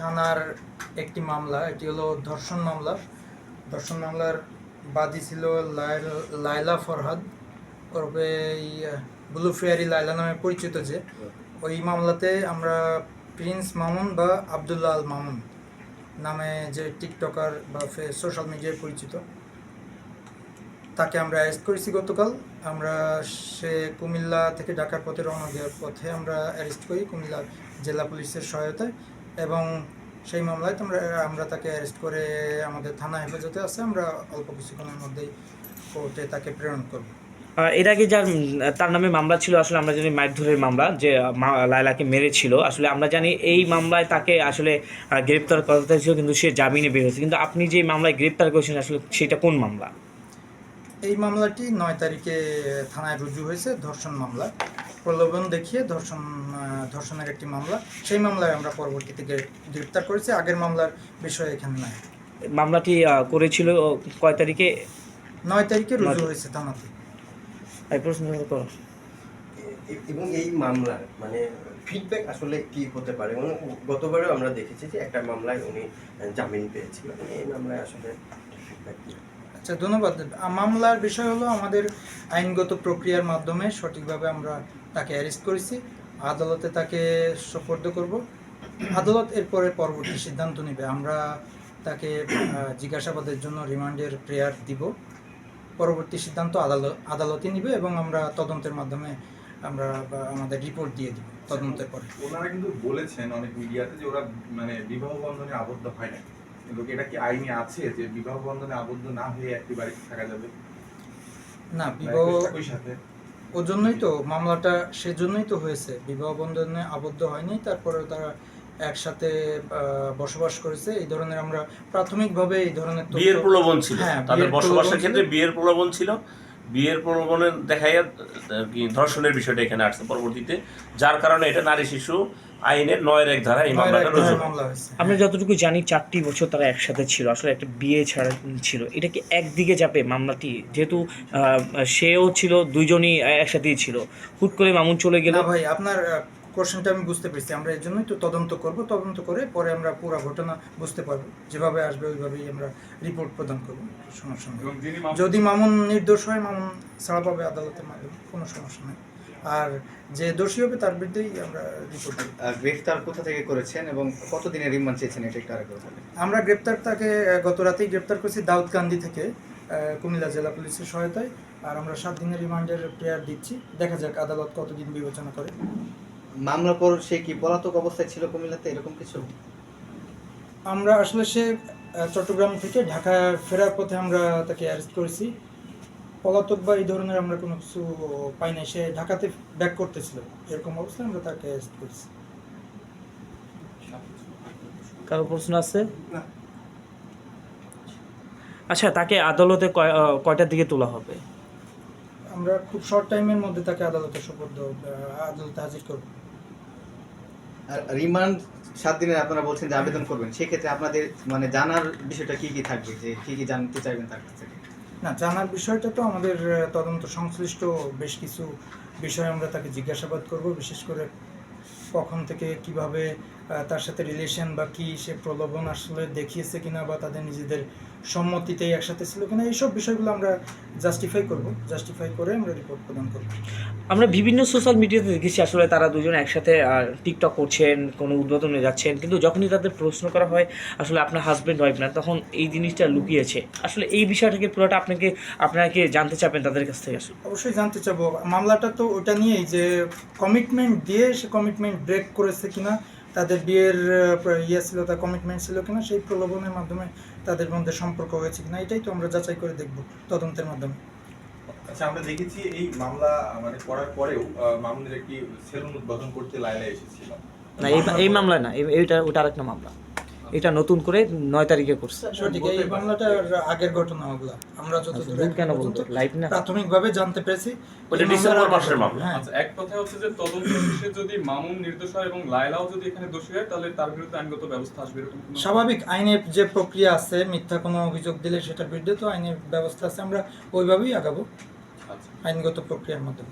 থানার একটি মামলা, এটি হলো ধর্ষণ মামলা। ধর্ষণ মামলার বাদী ছিল লায়লা ফরহাদ, ওরফে ব্লু ফেয়ারি লায়লা নামে পরিচিত। যে ওই মামলাতে আমরা প্রিন্স মামুন বা আবদুল্লাহ আল মামুন নামে যে টিকটকার বা সোশ্যাল মিডিয়ায় পরিচিত, তাকে আমরা অ্যারেস্ট করেছি গতকাল। আমরা সে কুমিল্লা থেকে ঢাকার পথে রওনা দেওয়ার পথে আমরা অ্যারেস্ট করি কুমিল্লা জেলা পুলিশের সহায়তায়, এবং সেই মামলায় আমরা তাকে অ্যারেস্ট করে আমাদের থানা হেফাজতে আছে। আমরা অল্প কিছুক্ষণের মধ্যেই কোর্টে তাকে প্রেরণ করব। এর আগে যার তার নামে মামলা ছিল, আসলে আমরা জানি মারধরের মামলা, যে লায়লাকে মেরেছিল। আসলে আমরা জানি এই মামলায় তাকে আসলে গ্রেপ্তার করা হয়েছিল, কিন্তু সে জামিনে বের হয়েছে। কিন্তু আপনি যে মামলায় গ্রেপ্তার করেছেন, আসলে সেটা কোন মামলা? এই মামলাটি 9 তারিখে থানায় রুজু হয়েছে, ধর্ষণ মামলা। প্রলোভন দেখিয়ে ধর্ষণের একটি মামলা। সেই মামলায় আমরা পরবর্তীতে গ্রেপ্তার করেছি। আগের মামলার বিষয় এখানে নাই। মামলাটি করেছিল কয় তারিখে? 9 তারিখে রুজু হয়েছে থানাতে। প্রশ্ন করো। এবং এই মামলার মানে ফিডব্যাক আসলে কি হতে পারে? এবং গতবারও আমরা দেখেছি যে একটা মামলায় উনি জামিন পেয়েছিলেন, এই মামলায় আসলে ফিডব্যাক কি? আচ্ছা, ধন্যবাদ। মামলার বিষয় হলো আমাদের আইনগত প্রক্রিয়ার মাধ্যমে সঠিকভাবে আমরা তাকে অ্যারেস্ট করেছি, আদালতে তাকে সোপর্দ করব। আদালত এরপরে পরবর্তী সিদ্ধান্ত নেবে। আমরা তাকে জিজ্ঞাসাবাদের জন্য রিমান্ডের প্রেয়ার দিব। পরবর্তী সিদ্ধান্ত আদালতই নিবে, এবং আমরা তদন্তের মাধ্যমে আমরা আমাদের রিপোর্ট দিয়ে দিব তদন্তের পরে। ওনারা কিন্তু বলেছেন অনেক মিডিয়াতে যে ওরা মানে বিবাহ বন্ধনে আবদ্ধ হয় না, কিন্তু এটা কি আইনে আছে যে বিবাহ বন্ধনে আবদ্ধ না হয়ে একটি বাড়িতে থাকা যাবে? না, বিবাহ ওই সাথে ওর জন্যই তো মামলাটা, সেজন্যই তো হয়েছে। বিবাহ বন্ধনে আবদ্ধ হয়নি, তারপরে তারা একসাথে বসবাস করেছে। এই ধরনের আমরা প্রাথমিকভাবে এই ধরনের বিয়ের প্রলোভন ছিল, হ্যাঁ, তাদের বিয়ের বসবাসের প্রলোভন ক্ষেত্রে ছিল। বিয়ের প্রলোভন ছিল। বিয়ের প্রলোভনের দেখাইয়া কি ধর্ষণের বিষয়টা এখানে আসছে পরবর্তীতে, যার কারণে এটা নারী শিশু আইনের 9-1 ধারা এই মামলাটা রুজু। মামলা হয়েছে। আমরা যতটুকু জানি 4টি বছর তারা একসাথে ছিল, আসলে একটা বিয়ে ছাড়া ছিল। এটা কি একদিকে যাবে মামলাটি? যেহেতু সেও ছিল, দুইজনই একসাথেই ছিল, হুট করে মামুন চলে গেল। না ভাই, আপনার কোশ্চেনটা আমি বুঝতে পেরেছি। আমরা এর জন্যই তো তদন্ত করব, তদন্ত করে পরে আমরা পুরো ঘটনা বুঝতে পারবো। যেভাবে আসবে ওইভাবেই আমরা রিপোর্ট প্রদান করব, সমস্যা নেই। এবং যিনি যদি মামুন নির্দোষ হয়, মামুন ছাড়া পাবে আদালতের মাধ্যমে, কোনো সমস্যা নেই। আর যে দোষী হবে তার বিরুদ্ধেই আমরা রিপোর্ট দেব। গ্রেফতার কোথা থেকে করেছেন এবং কতদিনের রিমান্ড চেয়েছেন, এটা একটু আরেকবার বলেন। আমরা তাকে গত রাতেই গ্রেপ্তার করেছি দাউদকান্দি থেকে, কুমিল্লা জেলা পুলিশের সহায়তায়। আর আমরা 7 দিনের রিমান্ডের প্রেয়ার দিচ্ছি। দেখা যাক আদালত কতদিন বিবেচনা করে। মামলার পর সে কি পলাতক অবস্থায় ছিল কুমিল্লাতে, এরকম কিছু? আমরা আসলে সে চট্টগ্রাম থেকে ঢাকা ফেরার পথে আমরা তাকে অ্যারেস্ট করেছি। পলাতক বা এই ধরনের আমরা কোনো কিছু পাই নাই। সে ঢাকাতে ব্যাক করতেছিল, এরকম অবস্থায় আমরা তাকে অ্যারেস্ট করেছি। কারো প্রশ্ন আছে? আচ্ছা, তাকে আদালতে কয়টার দিকে তোলা হবে? আমরা খুব শর্ট টাইমের মধ্যে তাকে আদালতে আদালতে হাজির করব। আর রিমান্ড 7 দিনের আপনারা বলছেন যে আবেদন করবেন, সেক্ষেত্রে আপনাদের মানে জানার বিষয়টা কি কি থাকবে, যে কি কি জানতে চাইবেন তার কাছ থেকে? না, জানার বিষয়টা তো আমাদের তদন্ত সংশ্লিষ্ট বেশ কিছু বিষয় আমরা তাকে জিজ্ঞাসাবাদ করব। বিশেষ করে কখন থেকে কিভাবে তার সাথে রিলেশন বা কি, সে প্রলোভন আসলে দেখিয়েছে কিনা, বা তাদের নিজেদের সম্মতিতেই একসাথে ছিল কিনা, এইসব বিষয়গুলো আমরা জাস্টিফাই করে আমরা রিপোর্ট প্রদান করব। আমরা বিভিন্ন সোশ্যাল মিডিয়াতে দেখেছি আসলে তারা দুজন একসাথে টিকটক করছেন, কোনো উদ্বোধনে যাচ্ছেন, কিন্তু যখনই তাদের প্রশ্ন করা হয় আসলে আপনার হাজব্যান্ড ওয়াইফ না, তখন এই জিনিসটা লুকিয়েছে। আসলে এই বিষয়টাকে পুরোটা আপনাকে জানতে চাবেন তাদের কাছ থেকে? আসলে অবশ্যই জানতে চাবো। মামলাটা তো ওটা নিয়েই যে কমিটমেন্ট দিয়ে সে কমিটমেন্ট ব্রেক করেছে কিনা, তাদের বিয়ের ছিল, তার কমিটমেন্ট ছিল কিনা, সেই প্রলোভনের মাধ্যমে তাদের মধ্যে সম্পর্ক হয়েছে কিনা, এটাই তো আমরা যাচাই করে দেখব তদন্তের মাধ্যমে। আচ্ছা, আমরা দেখেছি এই মামলা মানে করার পরেও মামুনের একটি সেলুন উদ্বোধন করতে লায়লা এসেছিল। না, এই মামলা না, ওটা আরেকটা মামলা। এটা নতুন করে 9 তারিখে করছে। সঠিক, এই মামলাটার আগের ঘটনা ওগুলা আমরা যতদূর কেন বলতো লাইভ না, প্রাথমিকভাবে জানতে পেরেছি। ওটা ডিসেম্বর মাসের মামলা। হ্যাঁ, আচ্ছা, এক কথা হচ্ছে যে তদন্ত শেষে যদি মামুন নির্দোষ হয় এবং লায়লাও যদি এখানে দোষী হয়, তাহলে তার বিরুদ্ধে আইনগত ব্যবস্থা আসবে, এরকম কোনো? স্বাভাবিক আইনের যে প্রক্রিয়া আছে, মিথ্যা কোনো অভিযোগ দিলে সেটার বিরুদ্ধে তো আইনের ব্যবস্থা আছে। আমরা ওইভাবেই আগাবো আচ্ছা। আইনগত প্রক্রিয়ার মাধ্যমে।